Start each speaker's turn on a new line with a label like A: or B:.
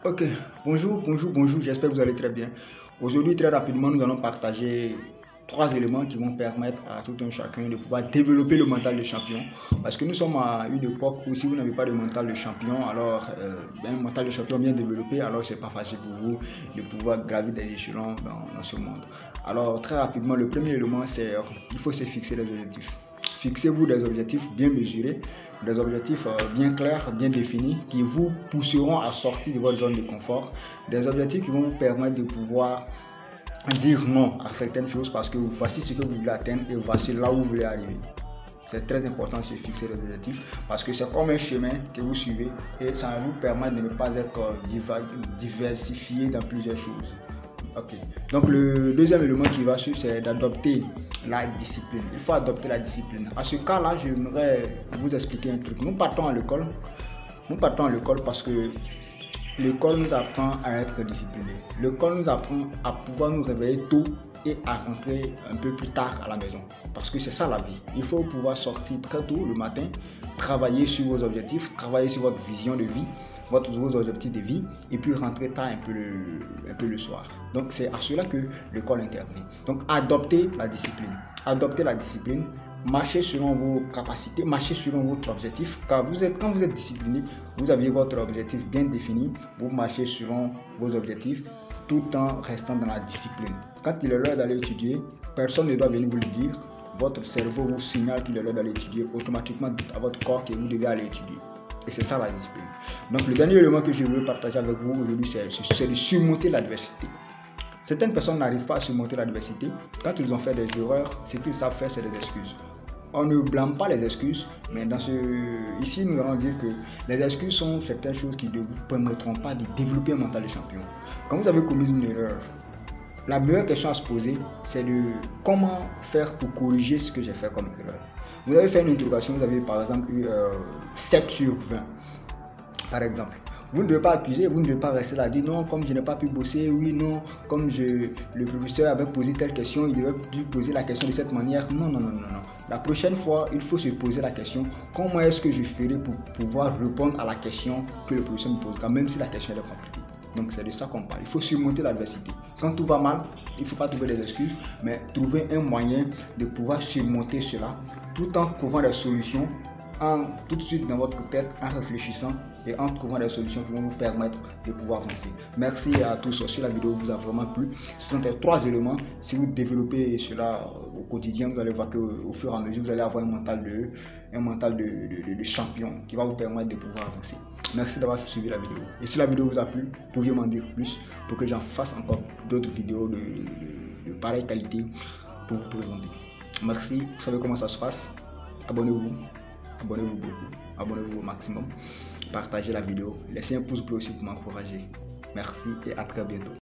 A: Ok, bonjour, j'espère que vous allez très bien. Aujourd'hui, très rapidement, nous allons partager trois éléments qui vont permettre à tout un chacun de pouvoir développer le mental de champion. Parce que nous sommes à une époque où si vous n'avez pas de mental de champion, alors un mental de champion bien développé, alors c'est pas facile pour vous de pouvoir gravir des échelons dans ce monde. Alors très rapidement, le premier élément, c'est il faut se fixer des objectifs. Fixez-vous des objectifs bien mesurés, des objectifs bien clairs, bien définis, qui vous pousseront à sortir de votre zone de confort, des objectifs qui vont vous permettre de pouvoir dire non à certaines choses parce que voici ce que vous voulez atteindre et voici là où vous voulez arriver. C'est très important de se fixer des objectifs parce que c'est comme un chemin que vous suivez et ça vous permet de ne pas être diversifié dans plusieurs choses. Ok. Donc le deuxième élément qui va suivre, c'est d'adopter la discipline. Il faut adopter la discipline. À ce cas-là, j'aimerais vous expliquer un truc. Nous partons à l'école parce que l'école nous apprend à être discipliné. L'école nous apprend à pouvoir nous réveiller tôt et à rentrer un peu plus tard à la maison. Parce que c'est ça la vie. Il faut pouvoir sortir très tôt le matin, travailler sur vos objectifs, travailler sur votre vision de vie, vos objectifs de vie, et puis rentrer tard un peu le soir. Donc c'est à cela que l'école intervient. Donc adoptez la discipline. Adoptez la discipline. Marchez selon vos capacités, marchez selon votre objectif. Quand vous êtes discipliné, vous avez votre objectif bien défini, vous marchez selon vos objectifs tout en restant dans la discipline. Quand il est l'heure d'aller étudier, personne ne doit venir vous le dire. Votre cerveau vous signale qu'il est l'heure d'aller étudier. Automatiquement, dites à votre corps que vous devez aller étudier. Et c'est ça la discipline. Donc le dernier élément que je veux partager avec vous aujourd'hui, c'est de surmonter l'adversité. Certaines personnes n'arrivent pas à surmonter l'adversité. Quand ils ont fait des erreurs, ce qu'ils savent faire, c'est des excuses. On ne blâme pas les excuses, mais ici, nous allons dire que les excuses sont certaines choses qui ne vous permettront pas de développer un mental de champion. Quand vous avez commis une erreur, la meilleure question à se poser, c'est de comment faire pour corriger ce que j'ai fait comme erreur. Vous avez fait une interrogation, vous avez par exemple eu 7 sur 20, par exemple. Vous ne devez pas accuser, vous ne devez pas rester là, dire non, comme je n'ai pas pu bosser, oui, non, comme le professeur avait posé telle question, il devait dû poser la question de cette manière. Non. La prochaine fois, il faut se poser la question, comment est-ce que je ferai pour pouvoir répondre à la question que le professeur me posera, même si la question est compliquée. Donc c'est de ça qu'on parle. Il faut surmonter l'adversité. Quand tout va mal, il ne faut pas trouver des excuses, mais trouver un moyen de pouvoir surmonter cela tout en trouvant des solutions, tout de suite dans votre tête, en réfléchissant et en trouvant des solutions qui vont vous permettre de pouvoir avancer. Merci à tous. Si la vidéo vous a vraiment plu, ce sont les trois éléments. Si vous développez cela au quotidien, vous allez voir qu'au fur et à mesure, vous allez avoir un mental de champion qui va vous permettre de pouvoir avancer. Merci d'avoir suivi la vidéo. Et si la vidéo vous a plu, pouvez m'en dire plus pour que j'en fasse encore d'autres vidéos de pareille qualité pour vous présenter. Merci. Vous savez comment ça se passe. Abonnez-vous beaucoup, abonnez-vous au maximum, partagez la vidéo, laissez un pouce bleu aussi pour m'encourager. Merci et à très bientôt.